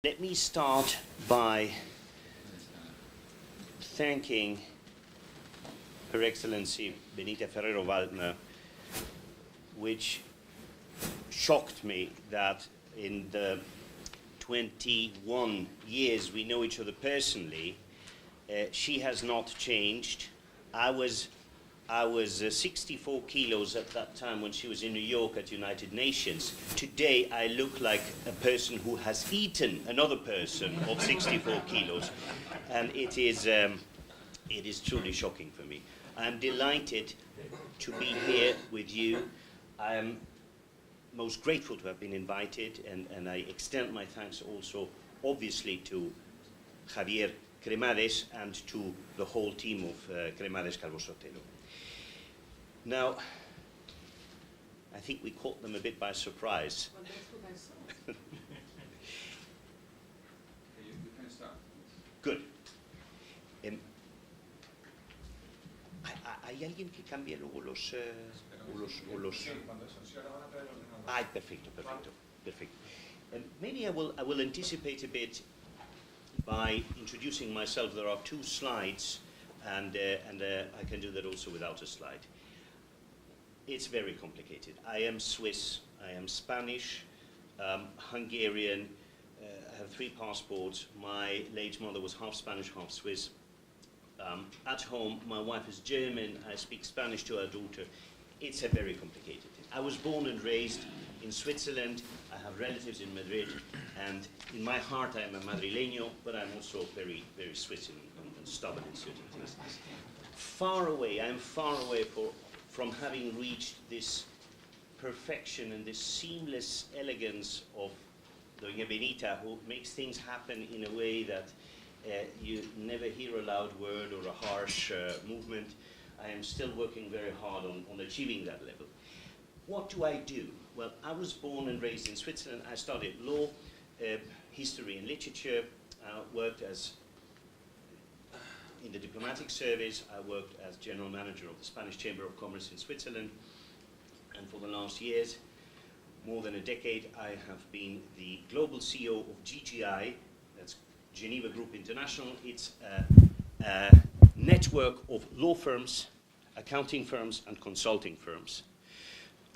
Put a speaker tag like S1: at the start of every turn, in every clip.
S1: Let me start by thanking Her Excellency Benita Ferrero-Waldner, which shocked me that in the 21 years we know each other personally, she has not changed. I was 64 kilos at that time when she was in New York at United Nations. Today I look like a person who has eaten another person of 64 kilos, and it is truly shocking for me. I'm delighted to be here with you. I am most grateful to have been invited, and I extend my thanks also obviously to Javier Cremades and to the whole team of Cremades&Calvo-Sotelo. Now, I think we caught them a bit by surprise.
S2: Well, that's what I saw. You can start.
S1: Good. ¿Hay alguien que cambie luego los... Ay, perfecto. Maybe I will anticipate a bit by introducing myself. There are 2 slides, and I can do that also without a slide. It's very complicated. I am Swiss, I am Spanish, Hungarian, I have 3 passports. My late mother was half Spanish, half Swiss. At home, my wife is German, I speak Spanish to our daughter. It's a very complicated thing. I was born and raised in Switzerland. I have relatives in Madrid, and in my heart I am a Madrileño, but I'm also very, very Swiss and stubborn in certain things. I am far away from having reached this perfection and this seamless elegance of Doña Benita, who makes things happen in a way that you never hear a loud word or a harsh movement. I am still working very hard on achieving that level. What do I do? Well, I was born and raised in Switzerland. I studied law, history and literature. I worked in the diplomatic service. I worked as general manager of the Spanish Chamber of Commerce in Switzerland. And for the last years, more than a decade, I have been the global CEO of GGI, that's Geneva Group International. It's a network of law firms, accounting firms, and consulting firms.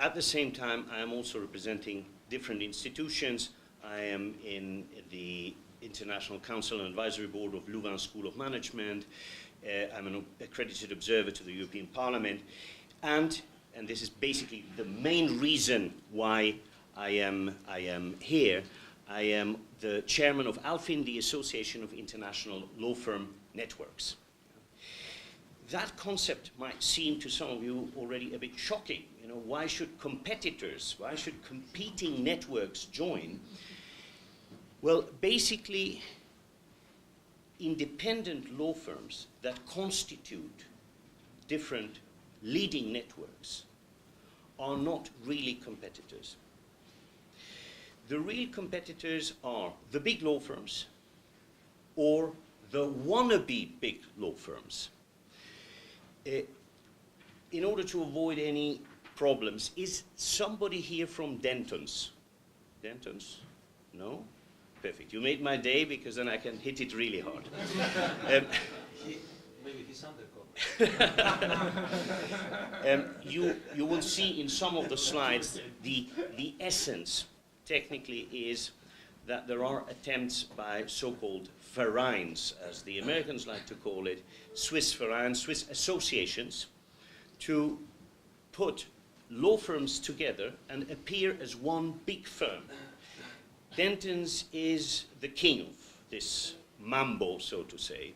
S1: At the same time, I am also representing different institutions. I am in the International Council and Advisory Board of Louvain School of Management. I'm an accredited observer to the European Parliament. And this is basically the main reason why I am here. I am the chairman of ALFIN, the Association of International Law Firm Networks. That concept might seem to some of you already a bit shocking. You know, why should competing networks join? Well, basically, independent law firms that constitute different leading networks are not really competitors. The real competitors are the big law firms or the wannabe big law firms. In order to avoid any problems, is somebody here from Dentons? Dentons? No? Perfect. You made my day, because then I can hit it really hard.
S3: Maybe he's undercover.
S1: You will see in some of the slides the essence technically is that there are attempts by so-called Vereins, as the Americans like to call it, Swiss Vereins, Swiss associations, to put law firms together and appear as one big firm. Dentons is the king of this mambo, so to say.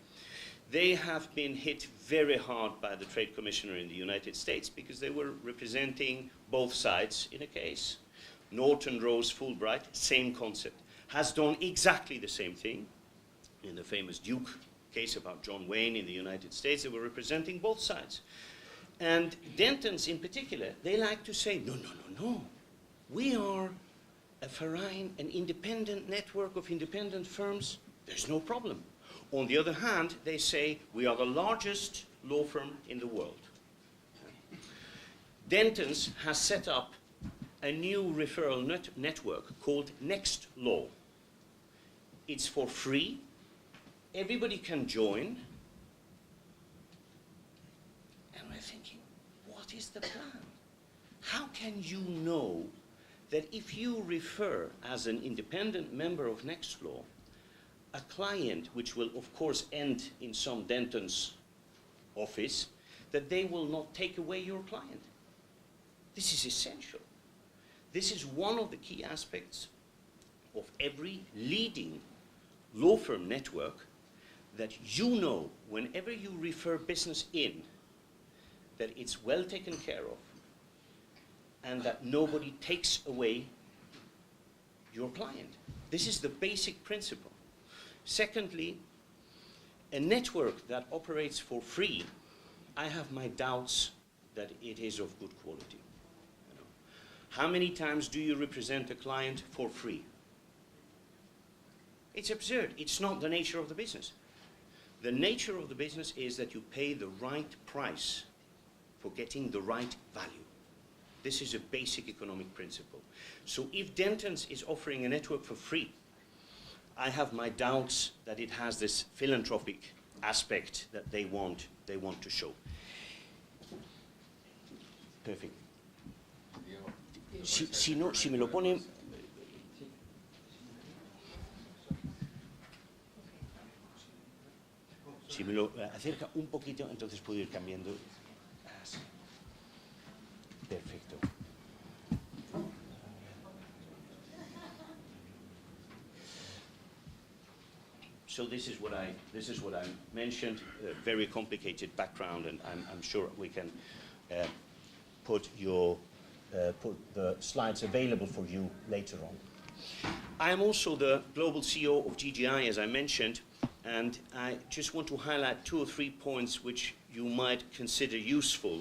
S1: They have been hit very hard by the Trade Commissioner in the United States because they were representing both sides in a case. Norton Rose Fulbright, same concept, has done exactly the same thing. In the famous Duke case about John Wayne in the United States, they were representing both sides. And Dentons in particular, they like to say, no. We are a Verein, an independent network of independent firms. There's no problem. On the other hand, they say, we are the largest law firm in the world. Dentons has set up a new referral network called Next Law. it's for free, everybody can join, and we're thinking, what is the plan? How can you know that if you refer as an independent member of Nextlaw a client, which will of course end in some Denton's office, that they will not take away your client? This is essential. This is one of the key aspects of every leading law firm network, that you know whenever you refer business in, that it's well taken care of and that nobody takes away your client. This is the basic principle. Secondly, a network that operates for free, I have my doubts that it is of good quality. You know, how many times do you represent a client for free? It's absurd. It's not the nature of the business. The nature of the business is that you pay the right price for getting the right value. This is a basic economic principle. So if Denton's is offering a network for free, I have my doubts that it has this philanthropic aspect that they want to show. Perfect. Si me lo ponen... Si me lo acerca un poquito, entonces puedo ir cambiando. Así. Perfecto. So this is what I mentioned. A very complicated background, and I'm sure we can put the slides available for you later on. I am also the global CEO of GGI, as I mentioned. And I just want to highlight 2 or 3 points which you might consider useful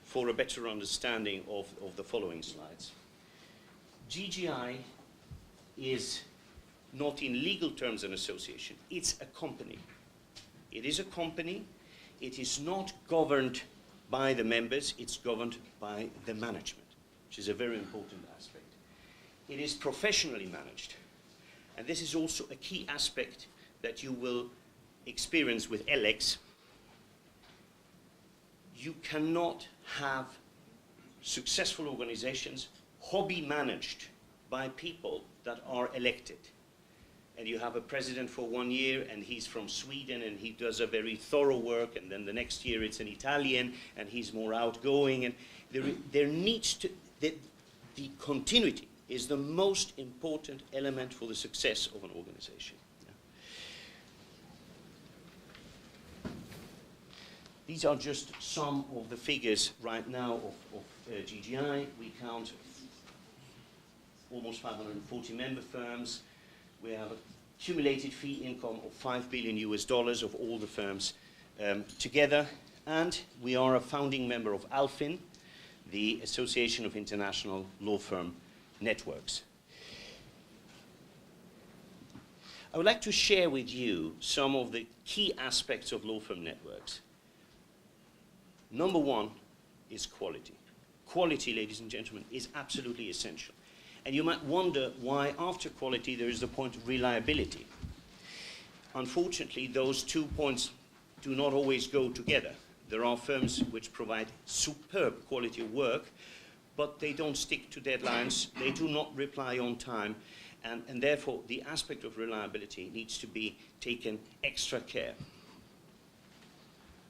S1: for a better understanding of the following slides. GGI is not in legal terms an association. It's a company. It is a company. It is not governed by the members. It's governed by the management, which is a very important aspect. It is professionally managed. And this is also a key aspect that you will experience with LX. You cannot have successful organizations hobby managed by people that are elected. And you have a president for 1 year and he's from Sweden and he does a very thorough work, and then the next year it's an Italian and he's more outgoing. And there needs to, the continuity is the most important element for the success of an organization. These are just some of the figures right now of GGI. We count almost 540 member firms. We have a accumulated fee income of $5 billion of all the firms together. And we are a founding member of ALFIN, the Association of International Law Firm Networks. I would like to share with you some of the key aspects of law firm networks. Number 1 is quality. Quality, ladies and gentlemen, is absolutely essential. And you might wonder why after quality there is the point of reliability. Unfortunately, those 2 points do not always go together. There are firms which provide superb quality of work, but they don't stick to deadlines, they do not reply on time, and therefore the aspect of reliability needs to be taken extra care.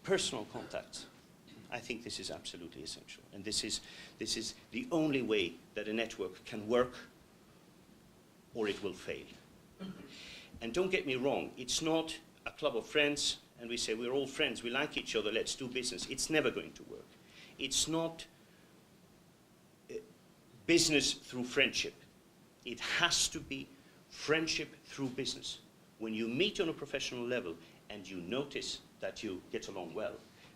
S1: Personal contacts. I think this is absolutely essential, and this is the only way that a network can work, or it will fail. And don't get me wrong, it's not a club of friends and we say we're all friends, we like each other, let's do business. It's never going to work. It's not business through friendship. It has to be friendship through business. When you meet on a professional level and you notice that you get along well,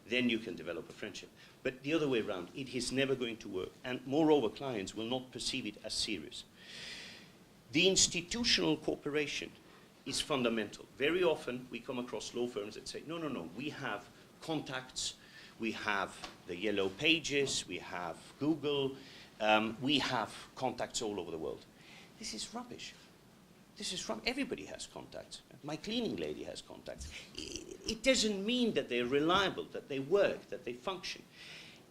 S1: then you can develop a friendship. But the other way around, it is never going to work. And moreover, clients will not perceive it as serious. The institutional cooperation is fundamental. Very often we come across law firms that say, no, we have contacts, we have the yellow pages, we have Google, we have contacts all over the world. This is rubbish. This is from everybody has contacts. My cleaning lady has contacts. It doesn't mean that they're reliable, that they work, that they function.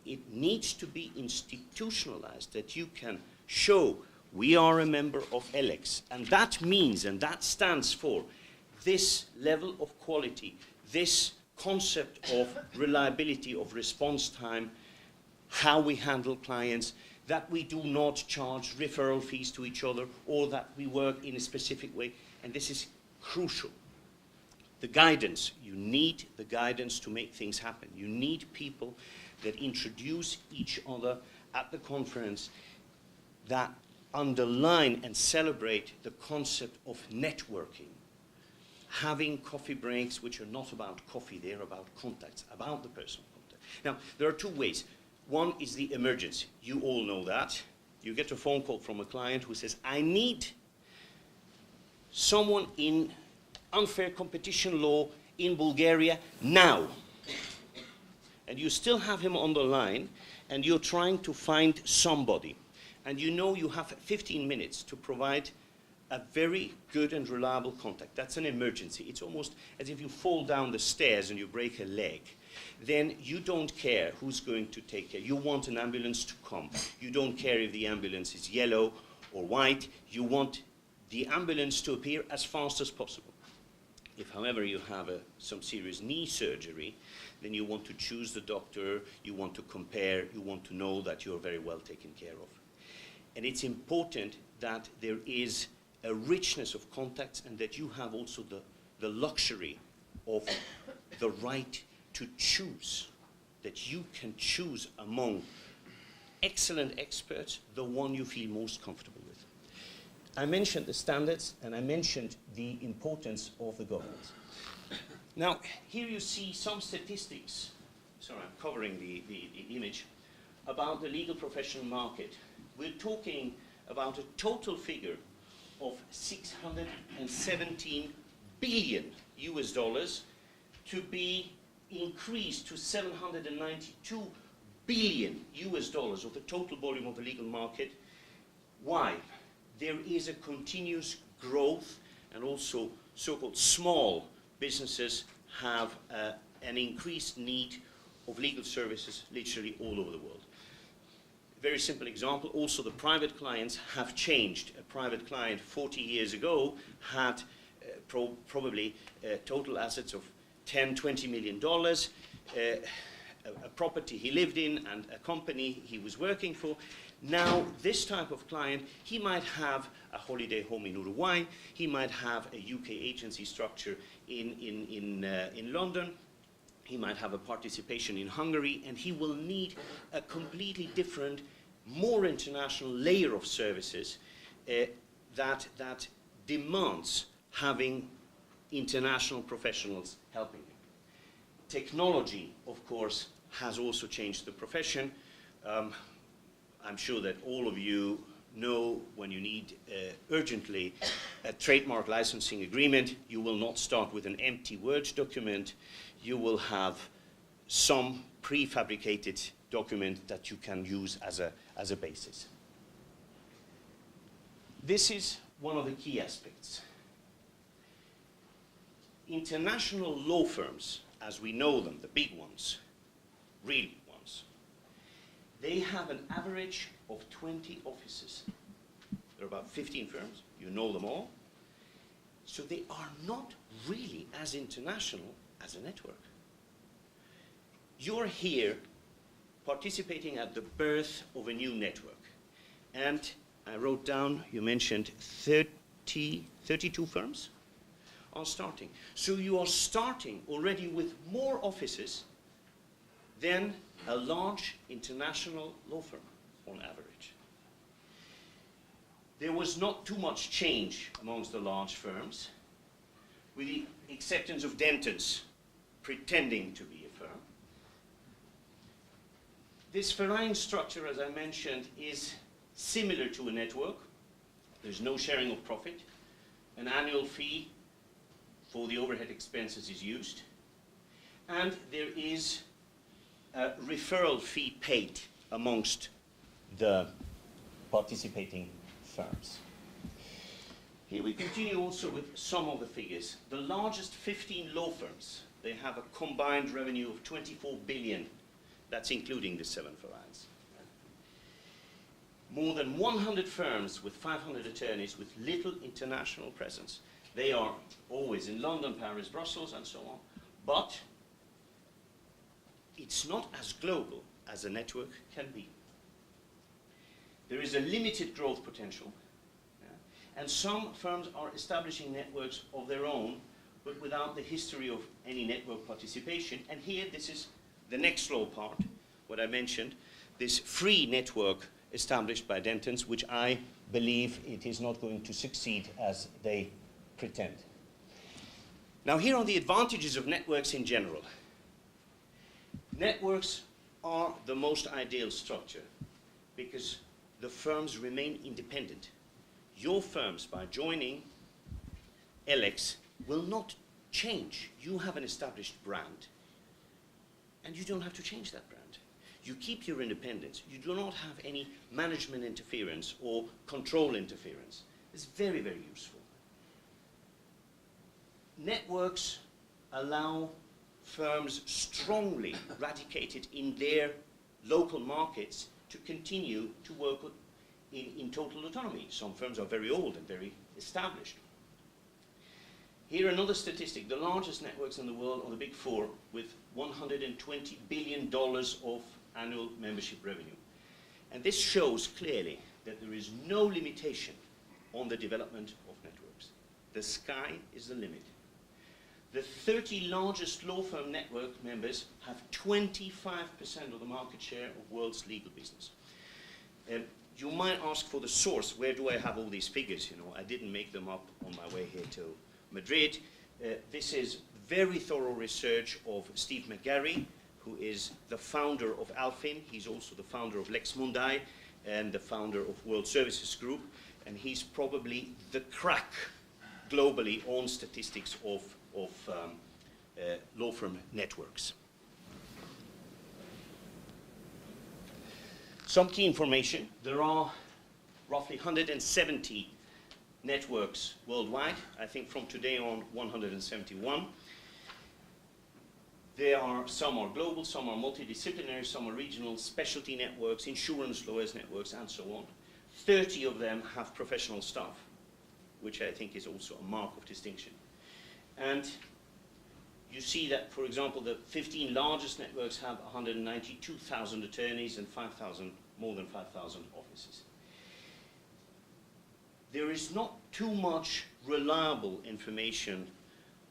S1: It needs to be institutionalized, that you can show we are a member of Lex. And that means, and that stands for, this level of quality, this concept of reliability, of response time, how we handle clients, that we do not charge referral fees to each other, or that we work in a specific way. And this is crucial. The guidance, you need the guidance to make things happen. You need people that introduce each other at the conference, that underline and celebrate the concept of networking. Having coffee breaks which are not about coffee, they're about contacts, about the personal contact. Now, there are two ways. One is the emergency. You all know that. You get a phone call from a client who says, I need someone in unfair competition law in Bulgaria now. And you still have him on the line, and you're trying to find somebody. And you know you have 15 minutes to provide a very good and reliable contact. That's an emergency. It's almost as if you fall down the stairs and you break a leg. Then you don't care who's going to take care. You want an ambulance to come. You don't care if the ambulance is yellow or white. You want the ambulance to appear as fast as possible. If, however, you have some serious knee surgery, then you want to choose the doctor, you want to compare, you want to know that you're very well taken care of. And it's important that there is a richness of contacts, and that you have also the luxury of the right to choose, that you can choose among excellent experts the one you feel most comfortable with. I mentioned the standards, and I mentioned the importance of the governance. Now, here you see some statistics, sorry, I'm covering the image, about the legal professional market. We're talking about a total figure of 617 billion US dollars to be increased to 792 billion US dollars of the total volume of the legal market. Why? There is a continuous growth, and also so-called small businesses have an increased need of legal services literally all over the world. Very simple example, also the private clients have changed. A private client 40 years ago had probably total assets of $10, $20 million, a property he lived in and a company he was working for. Now, this type of client, he might have a holiday home in Uruguay, he might have a UK agency structure in London, he might have a participation in Hungary, and he will need a completely different, more international layer of services that demands having international professionals helping him. Technology, of course, has also changed the profession. I'm sure that all of you know when you need urgently a trademark licensing agreement, you will not start with an empty Word document. You will have some prefabricated document that you can use as a basis. This is one of the key aspects. International law firms, as we know them, the big ones, real ones, they have an average of 20 offices. There are about 15 firms, you know them all. So they are not really as international as a network. You're here participating at the birth of a new network. And I wrote down, you mentioned 32 firms are starting. So you are starting already with more offices than a large international law firm on average. There was not too much change amongst the large firms, with the exception of Dentons pretending to be a firm. This Verein structure, as I mentioned, is similar to a network. There's no sharing of profit. An annual fee for the overhead expenses is used. And there is a referral fee paid amongst the participating firms. Here we continue also with some of the figures. The largest 15 law firms, they have a combined revenue of 24 billion. That's including the 7 firms. More than 100 firms with 500 attorneys with little international presence. They are always in London, Paris, Brussels, and so on. But it's not as global as a network can be. There is a limited growth potential. And some firms are establishing networks of their own, but without the history of any network participation. And here, this is the next slow part, what I mentioned, this free network established by Dentons, which I believe it is not going to succeed as they pretend. Now, here are the advantages of networks in general. Networks are the most ideal structure because the firms remain independent. Your firms, by joining LX, will not change. You have an established brand, and you don't have to change that brand. You keep your independence. You do not have any management interference or control interference. It's very, very useful. Networks allow firms strongly radicated in their local markets to continue to work in total autonomy. Some firms are very old and very established. Here another statistic, the largest networks in the world are the Big Four with $120 billion of annual membership revenue. And this shows clearly that there is no limitation on the development of networks. The sky is the limit. The 30 largest law firm network members have 25% of the market share of world's legal business. You might ask for the source. Where do I have all these figures? You know, I didn't make them up on my way here to Madrid. This is very thorough research of Steve McGarry, who is the founder of Alfin. He's also the founder of Lex Mundi and the founder of World Services Group. And he's probably the crack globally on statistics of law firm networks. Some key information. There are roughly 170 networks worldwide. I think from today on, 171. Some are global, some are multidisciplinary, some are regional, specialty networks, insurance lawyers networks, and so on. 30 of them have professional staff, which I think is also a mark of distinction. And you see that, for example, the 15 largest networks have 192,000 attorneys and more than 5,000 offices. There is not too much reliable information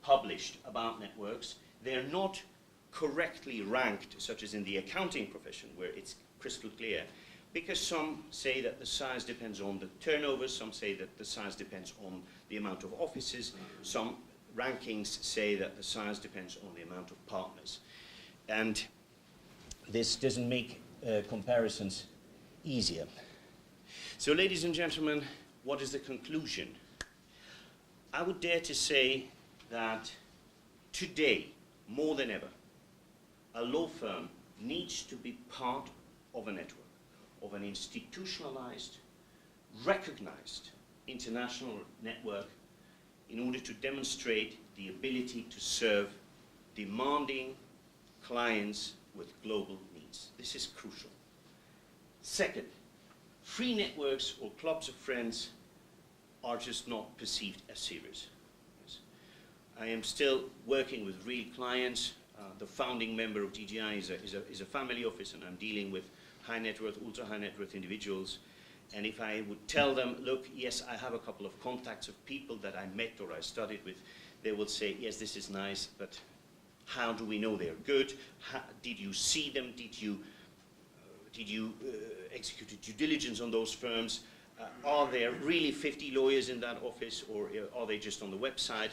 S1: published about networks. They're not correctly ranked, such as in the accounting profession, where it's crystal clear, because some say that the size depends on the turnover, some say that the size depends on the amount of offices, some rankings say that the size depends on the amount of partners. And this doesn't make comparisons easier. So, ladies and gentlemen, what is the conclusion? I would dare to say that today, more than ever, a law firm needs to be part of a network, of an institutionalized, recognized international network in order to demonstrate the ability to serve demanding clients with global needs. This is crucial. Second, free networks or clubs of friends are just not perceived as serious. Yes. I am still working with real clients. The founding member of DGI is a family office, and I'm dealing with high net worth, ultra high net worth individuals. And if I would tell them, look, yes, I have a couple of contacts of people that I met or I studied with, they will say, yes, this is nice, but how do we know they're good? Did you see them? Did you execute due diligence on those firms? Are there really 50 lawyers in that office, or are they just on the website?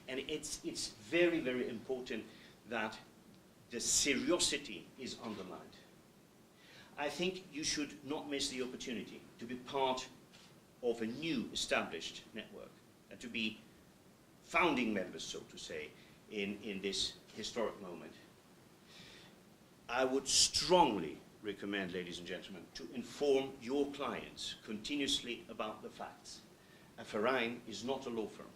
S1: And it's very, very important that the seriosity is underlined. I think you should not miss the opportunity to be part of a new established network and to be founding members, so to say, in this historic moment. I would strongly recommend, ladies and gentlemen, to inform your clients continuously about the facts a Verein is not a law firm.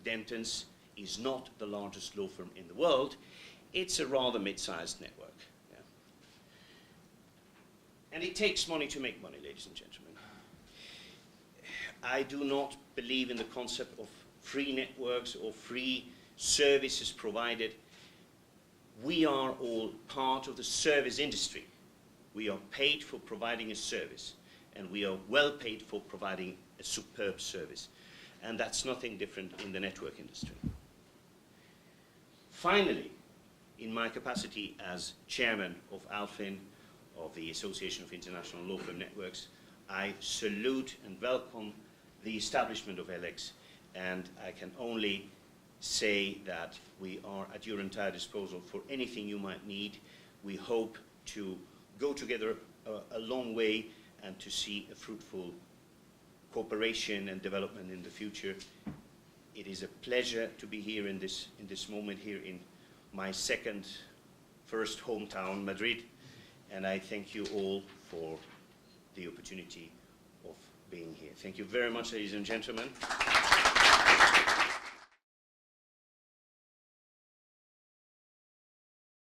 S1: Dentons is not the largest law firm in the world. It's a rather mid-sized network. Yeah. And it takes money to make money, ladies and gentlemen. I do not believe in the concept of free networks or free services provided. We are all part of the service industry. We are paid for providing a service, and we are well paid for providing a superb service. And that's nothing different in the network industry. Finally, in my capacity as chairman of ALFIN, of the Association of International Law Firm Networks, I salute and welcome the establishment of LX, and I can only say that we are at your entire disposal for anything you might need. We hope to go together a long way and to see a fruitful cooperation and development in the future. It is a pleasure to be here in this moment here in my first hometown, Madrid, and I thank you all for the opportunity of being here. Thank you very much, ladies and gentlemen.